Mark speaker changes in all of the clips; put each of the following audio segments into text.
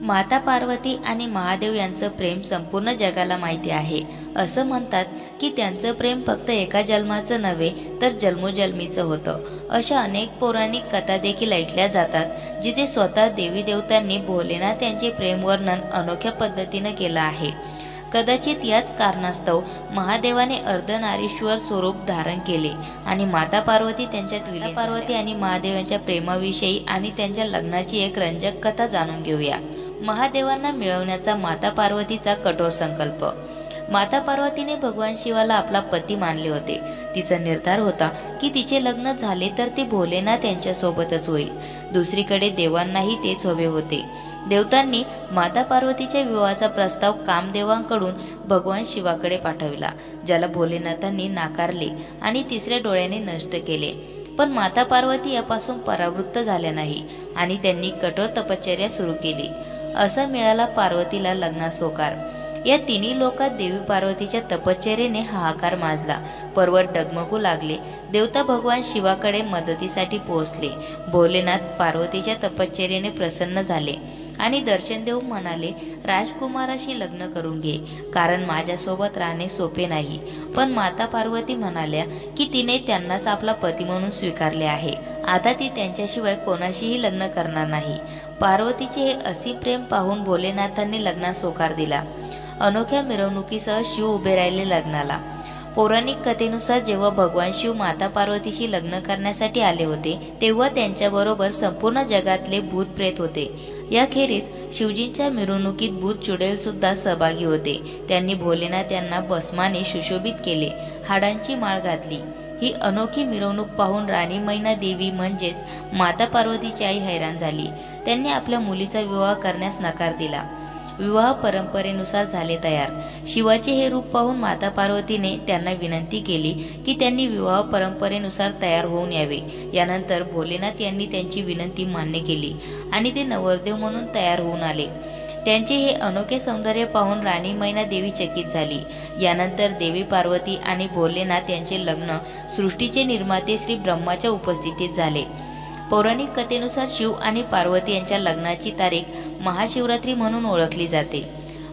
Speaker 1: माता पार्वती आणि महादेव यांचं प्रेम संपूर्ण जगाला माहिती आहे। असं म्हणतात की त्यांचं प्रेम फक्त एका जन्माचं नव्हे तर जन्मोजन्मीचं होतं। अशा अनेक पौराणिक कथा देखील ऐकल्या जातात जिथे स्वतः देवी देवतांनी भोलेनाथ यांचे प्रेम वर्णन अनोख्या पद्धतीने केलं आहे। कदाचित याच कारणास्तव महादेवाने अर्धनारीश्वर स्वरूप धारण केले आणि माता पार्वती त्यांच्यात विलीन। पार्वती आणि महादेव यांच्या प्रेमाविषयी आणि त्यांच्या लग्नाची एक रंजक कथा जाणून घेऊया। महादेवांना मिळवण्याचा माता पार्वतीचा कठोर संकल्प। माता पार्वतीने भगवान शिवाला आपला पती मानले होते। तिचा निर्धार होता की तिचे लग्न झाले तर ते भोलेनाथ यांच्या सोबतच होईल। दुसरीकडे देवांनाही तेच हवे होते। देवतांनी माता पार्वतीच्या विवाहाचा प्रस्ताव कामदेवांकडून भगवान शिवाकडे पाठविला, ज्याला भोलेनाथांनी नाकारले आणि तिसऱ्या डोळ्याने नष्ट केले। पण माता पार्वती यापासून परावृत्त झाल्या नाही आणि त्यांनी कठोर तपश्चर्या सुरू केली। असा मिळाला पार्वतीला लग्नास होकार। या तिन्ही लोकात देवी पार्वतीच्या तपश्चर्येने हाहाकार माजला। पर्वत डगमगू लागले। देवता भगवान शिवाकडे मदतीसाठी पोहोचले। भोलेनाथ पार्वतीच्या तपश्चर्येने प्रसन्न झाले आणि दर्शन देऊन म्हणाले, राजकुमाराशी लग्न करून घे, कारण माझ्यासोबत राहणे सोपे नाही। पण माता पार्वती म्हणाल्या की तिने त्यांनाच आपला पती म्हणून स्वीकारले आहे, आता ती त्यांच्याशिवाय कोणाशीही लग्न करणार नाही। पार्वतीचे हे असीम प्रेम पाहून भोलेनाथांनी लग्नास होकार दिला। अनोख्या मिरवणुकीसह शिव उभे राहिले लग्नाला। पौराणिक कथेनुसार जेव्हा भगवान शिव माता पार्वतीशी लग्न करण्यासाठी आले होते तेव्हा त्यांच्याबरोबर संपूर्ण जगातले भूत प्रेत होते। याखेरीज शिवजींच्या मिरवणुकीत भूत चुडेल सुद्धा सहभागी होते। त्यांनी भोलेनाथ यांना भस्माने सुशोभित केले, हाडांची माळ घातली। ही अनोखी मिरवणूक पाहून राणी मैना देवी म्हणजेच माता पार्वतीची आई हैराण झाली। त्यांनी आपल्या मुलीचा विवाह करण्यास नकार दिला। विवाह परंपरेनुसार झाले तयार। शिवाचे हे रूप पाहून माता पार्वतीने त्यांना विनंती केली की त्यांनी विवाह परंपरेनुसार तयार होऊन यावे। यानंतर भोलेनाथ यांनी त्यांची विनंती मान्य केली आणि ते नवरदेव म्हणून तयार होऊन आले। त्यांचे हे अनोखे सौंदर्य पाहून राणी मैना देवी चकित झाली। यानंतर देवी पार्वती आणि भोलेनाथ यांचे लग्न सृष्टीचे निर्माते श्री ब्रह्माच्या उपस्थितीत झाले। पौराणिक कथेनुसार शिव आणि पार्वती यांच्या लग्नाची तारीख महाशिवरात्री म्हणून ओळखली जाते।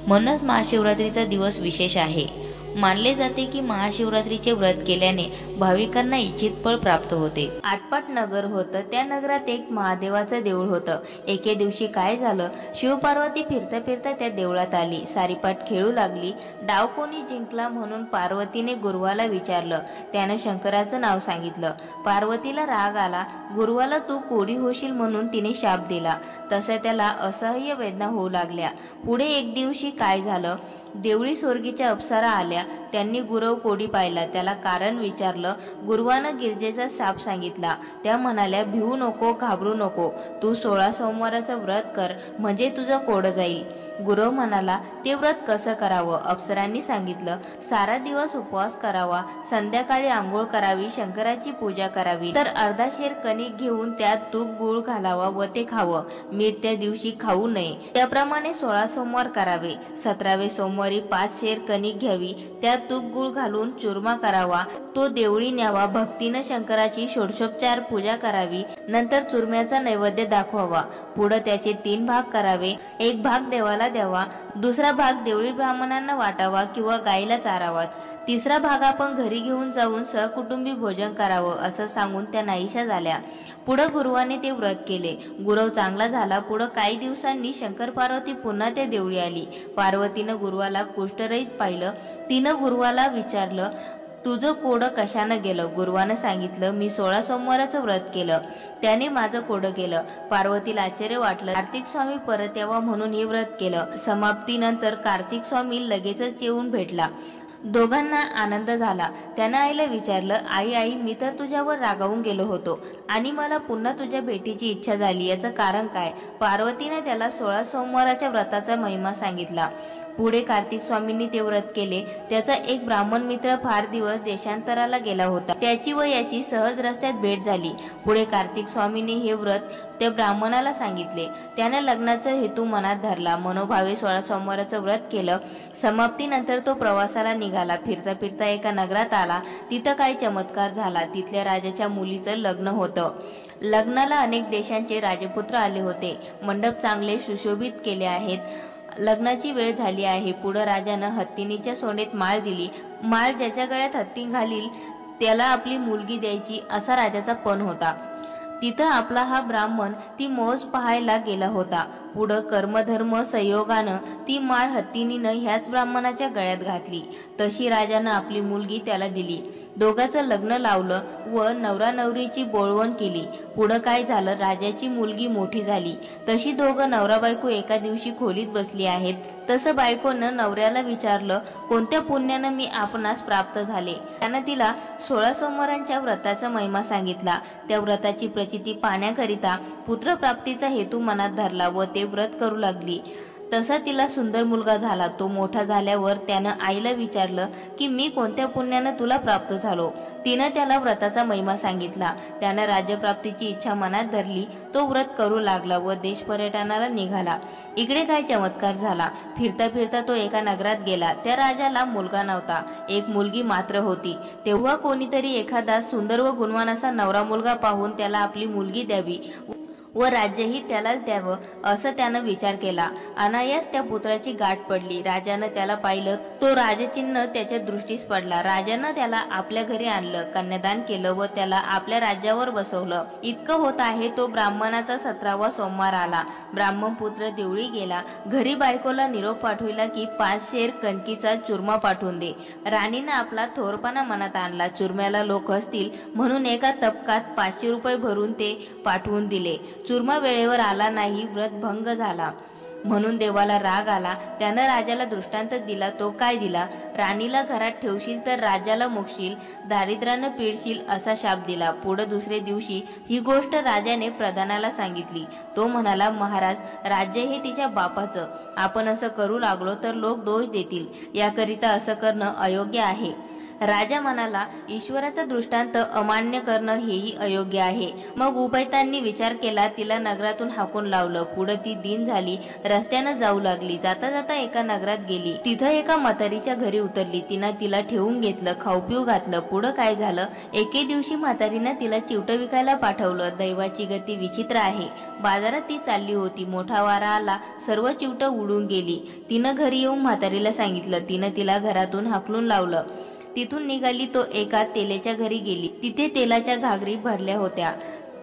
Speaker 1: म्हणूनच महाशिवरात्रीचा दिवस विशेष आहे। मानले जाते की महाशिवरात्रीचे व्रत केल्याने भाविकांना इच्छित फळ प्राप्त होते। आटपाट नगर होतं, त्या नगरात एक महादेवाचं देऊळ होतं। एके दिवशी काय झालं, शिव पार्वती फिरता फिरता त्या देवळात आली। सारीपाट खेळू लागली। डाव कोणी जिंकला म्हणून पार्वतीने गुरुवाला विचारलं। त्यानं शंकराचं नाव सांगितलं। पार्वतीला राग आला। गुरुवाला तू कोडी होशील म्हणून तिने शाप दिला। तसं त्याला असह्य वेदना होऊ लागल्या। पुढे एक दिवशी काय झालं, देवळी स्वर्गीच्या अप्सरा आल्या। त्यांनी गुरव कोडी पाहिला, त्याला कारण विचारलं। गुरुवानं गिरजेचा शाप सांगितला। त्या म्हणाल्या, भिवू नको, घाबरू नको, तू 16 सोमवाराचं व्रत कर, म्हणजे तुझं कोड जाईल। गुरव म्हणाला, ते व्रत कसं करावं? अप्सरांनी सांगितलं, सारा दिवस उपवास करावा, संध्याकाळी आंघोळ करावी, शंकराची पूजा करावी, तर अर्धा शेर कणिक घेऊन त्यात तूप गुळ घालावा व ते खावं। मीठ त्या दिवशी खाऊ नये। त्याप्रमाणे 16 सोमवार करावे। 17वे सोमवारी 5 शेर कणिक घ्यावी, त्यात तूप गुळ घालून चुरमा करावा, तो देवळी न्यावा, भक्तीनं शंकराची षोडशोपचार पूजा करावी, नंतर चुरम्याचा नैवेद्य दाखवावा। पुढे त्याचे 3 भाग करावे। एक भाग देवाला द्यावा, दुसरा भाग देवळी ब्राह्मणांना वाटावा किंवा गाईला चारावा, तिसरा भाग आपण घरी घेऊन जाऊन सहकुटुंबी भोजन करावं, असं सांगून त्या नाहीशा झाल्या। पुढे गुरुवाने ते व्रत केले। गुरव चांगला झाला। पुढे काही दिवसांनी शंकर पार्वती पुन्हा त्या देवळी आली। पार्वतीनं गुरुवाला कुष्ठरहित पाहिलं। तिनं गुरुवाला विचारलं, तुझं कोडं कशानं गेलं? गुरुवानं सांगितलं, मी 16 सोमवाराचं व्रत केलं, त्याने माझं कोडं गेलं। पार्वतीला आश्चर्य वाटलं। कार्तिक स्वामी परत यावा म्हणून हे व्रत केलं। समाप्तीनंतर कार्तिक स्वामी लगेचच येऊन भेटला। दोघांना आनंद झाला। त्यानं आईला विचारलं, आई, मी तर तुझ्यावर रागावून गेलो होतो आणि मला पुन्हा तुझ्या भेटीची इच्छा झाली, याचं कारण काय? पार्वतीने त्याला 16 सोमवाराच्या व्रताचा महिमा सांगितला। पुढे कार्तिक स्वामींनी ते व्रत केले। त्याचा एक ब्राह्मण मित्र फार दिवस देशांतराला गेला होता। त्याची व याची सहज रस्त्यात भेट झाली। पुढे कार्तिक स्वामींनी हे व्रत त्या ब्राह्मणाला सांगितले। त्याने लग्नाचा हेतू मनात धरला। मनोभावे 16 सोमवाराचं व्रत केलं। समाप्तीनंतर तो प्रवासाला निघाला। फिरता फिरता एका नगरात आला। तिथं काही चमत्कार झाला। तिथल्या राजाच्या मुलीचं लग्न होतं। लग्नाला अनेक देशांचे राजपुत्र आले होते। मंडप चांगले सुशोभित केले आहेत। लग्नाची वेळ झाली आहे। पुढे राजानं हत्तीनीच्या सोनेत माळ दिली। माळ ज्याच्या गळ्यात हत्ती घालील त्याला आपली मुलगी द्यायची असा राजाचा पण होता। तिथं आपला हा ब्राह्मण ती मौज पाहायला गेला होता। पुढं कर्मधर्म संयोगानं ती माळ हत्तीनीनं ह्याच ब्राह्मणाच्या गळ्यात घातली। तशी राजानं आपली मुलगी त्याला दिली। दोघांचं लग्न लावलं व नवरा नवरीची बोळवण केली। पुढं काय झालं, राजाची मुलगी मोठी झाली। तशी दोघं नवरा बायको एका दिवशी खोलीत बसली आहेत। तसं बायकोनं नवऱ्याला विचारलं, कोणत्या पुण्यानं मी आपणास प्राप्त झाले। त्यानं तिला 16 सोमवारांच्या व्रताचा महिमा सांगितला। त्या व्रताची प्रचिती पाहण्याकरिता पुत्रप्राप्तीचा हेतू मनात धरला व ते व्रत करू लागली। तसा तिला सुंदर मुलगा झाला। तो मोठा झाल्यावर त्यानं आईला विचारलं की मी कोणत्या पुण्यानं तुला प्राप्त झालो। तिनं त्याला व्रताचा महिमा सांगितला। त्यानं राज्यप्राप्तीची इच्छा मनात धरली। तो व्रत करू लागला व देश पर्यटनाला निघाला। इकडे काय चमत्कार झाला। फिरता फिरता तो एका नगरात गेला। त्या राजाला मुलगा नव्हता, एक मुलगी मात्र होती। तेव्हा कोणीतरी एखादा सुंदर व गुणवान असा नवरा मुलगा पाहून त्याला आपली मुलगी द्यावी व राज्यही त्यालाच द्यावं असं त्यानं विचार केला। अनायास त्या पुत्राची गाठ पडली। राजानं त्याला पाहिलं। तो राजचिन्ह त्याच्या दृष्टीस पडला। राजानं त्याला आपल्या घरी आणलं, कन्यादान केलं व त्याला आपल्या राज्यावर बसवलं। इतकं होत आहे तो ब्राह्मणाचा 17वा सोमवार आला। ब्राह्मण पुत्र देवळी गेला। घरी बायकोला निरोप पाठविला की 5 शेर कणकीचा चुरमा पाठवून दे। राणीनं आपला थोरपणा मनात आणला। चुरम्याला लोक हसतील म्हणून एका तपकात 500 रुपये भरून ते पाठवून दिले। चुरमा वेळेवर आला नाही, व्रत भंग झाला म्हणून देवाला राग आला। त्यानं राजाला दृष्टांत दिला। तो काय दिला, राणीला घरात ठेवशील तर राज्याला मुकशील, दारिद्र्यानं पिळशील असा शाप दिला। पुढे दुसरे दिवशी ही गोष्ट राजाने प्रधानाला सांगितली। तो म्हणाला, महाराज, राज्य हे तिच्या बापाचं, आपण असं करू लागलो तर लोक दोष देतील, याकरिता असं करणं अयोग्य आहे। राजा म्हणाला, ईश्वराचा दृष्टांत अमान्य करणं हेही अयोग्य आहे। मग उपायतांनी विचार केला। तिला नगरातून हाकून लावलं। पुढे ती दिन झाली, रस्त्यानं जाऊ लागली। जाता जाता एका नगरात गेली। तिथं एका म्हातारीच्या घरी उतरली। तिनं तिला ठेवून घेतलं, खाऊ पिऊ घातलं। पुढं काय झालं, एके दिवशी म्हातारीनं तिला चिवटं विकायला पाठवलं। दैवाची गती विचित्र आहे। बाजारात ती चालली होती, मोठा वारा आला, सर्व चिवटं उडून गेली। तिनं घरी येऊन म्हातारीला सांगितलं। तिनं तिला घरातून हाकलून लावलं। तिथून निघाली तो एका तेलाच्या घरी गेली। तिथे तेलाच्या घागरी भरल्या होत्या।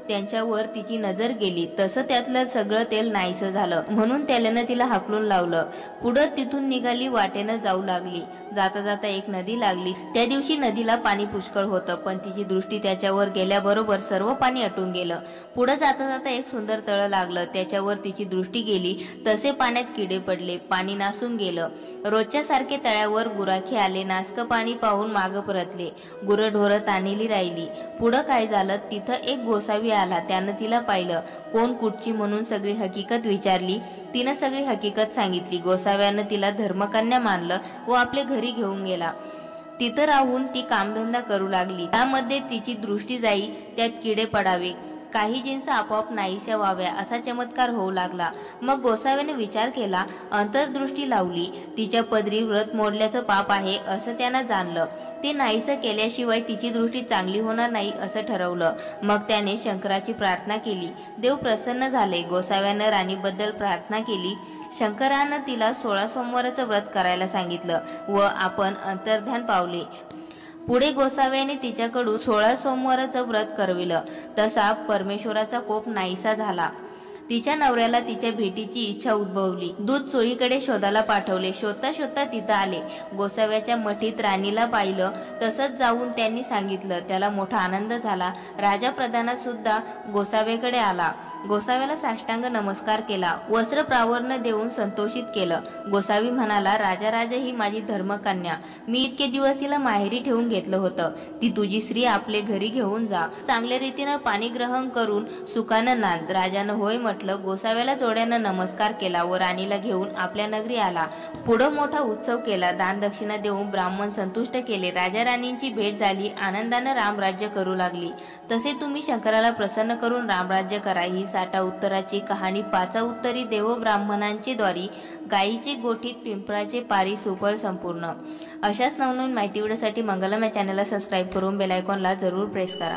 Speaker 1: त्यांच्यावर तिची नजर गेली। तसं त्यातलं सगळं तेल नाहीसं झालं म्हणून तेलानं तिला हाकलून लावलं। पुढं तिथून निघाली, वाटेनं जाऊ लागली। जाता जाता एक नदी लागली। त्या दिवशी नदीला पाणी पुष्कळ होतं, पण तिची दृष्टी त्याच्यावर गेल्याबरोबर सर्व पाणी आटून गेलं। पुढे जाता जाता एक सुंदर तळ लागलं। त्याच्यावर तिची दृष्टी गेली तसे पाण्यात किडे पडले, पाणी नासून गेलं। रोजच्या सारखे तळ्यावर गुराखे आले, नासकं पाणी पाहून मागं परतले। गुरंढोरं तान्हिली राहिली। पुढं काय झालं, तिथं एक गोसावी आला। त्यानं तिला पाहिलं। कोण कुठची म्हणून सगळी हकीकत विचारली। तिनं सगळी हकीकत सांगितली। गोसाव्यानं तिला धर्मकन्या मानलं व आपल्या घरी घेऊन गेला। तिथं राहून ती कामधंदा करू लागली। त्यामध्ये तिची दृष्टी जाई, त्यात किडे पडावे, काही जिन्स आपोआप नाहीशा व्हाव्या असा चमत्कार होऊ लागला। मग गोसाव्याने विचार केला, अंतर्दृष्टी लावली। तिच्या पदरी व्रत मोडल्याचं पाप आहे असं त्यानं जाणलं। ते नाहीसं केल्याशिवाय तिची दृष्टी चांगली होणार नाही असं ठरवलं। मग त्याने शंकराची प्रार्थना केली। देव प्रसन्न झाले। गोसाव्यानं राणीबद्दल प्रार्थना केली। शंकरानं तिला 16 सोमवाराचं व्रत करायला सांगितलं व आपण अंतर्ध्यान पावले। पुढे गोसाव्याने तिच्याकडून 16 सोमवाराचं व्रत करविलं। तसा परमेश्वराचा कोप नाहीसा झाला। तिच्या नवऱ्याला तिच्या भेटीची इच्छा उद्भवली। दूत चोहीकडे शोधायला पाठवले। शोधता शोधता तिथं आले। गोसाव्याच्या मठीत राणीला पाहिलं। तसंच जाऊन त्यांनी सांगितलं। त्याला मोठा आनंद झाला। राजा प्रधान सुद्धा गोसाव्याकडे आला। गोसाव्याला साष्टांग नमस्कार केला, वस्त्र प्रावरण देऊन संतोषित केलं। गोसावी म्हणाला, राजा ही माझी धर्मकन्या, मी इतके दिवस तिला माहेरी ठेवून घेतलं होतं। ती तुझी स्त्री आपले घरी घेऊन जा, चांगल्या रीतीनं पाणी ग्रहण करून सुखानं नांद। राजानं होय म्हटलं। म्हटलं. गोसाव्याला जोड्यानं नमस्कार केला व राणीला घेऊन आपल्या नगरी आला. पुढं मोठा उत्सव केला. दान दक्षिणा देऊन ब्राह्मण संतुष्ट केले. राजा राणींची भेट झाली. आनंदानं रामराज्य करू लागली. तसे तुम्ही शंकराला प्रसन्न करून रामराज्य करा. ही 60 उत्तराची कहाणी 5 उत्तरी देव ब्राह्मणांची द्वारी गायीची गोठीत पिंपळाचे पारी सुफळ संपूर्ण. अशाच नवनवीन माहिती व्हिडिओसाठी मंगलम या चॅनलला सबस्क्राईब करून बेल आयकॉनला जरूर प्रेस करा.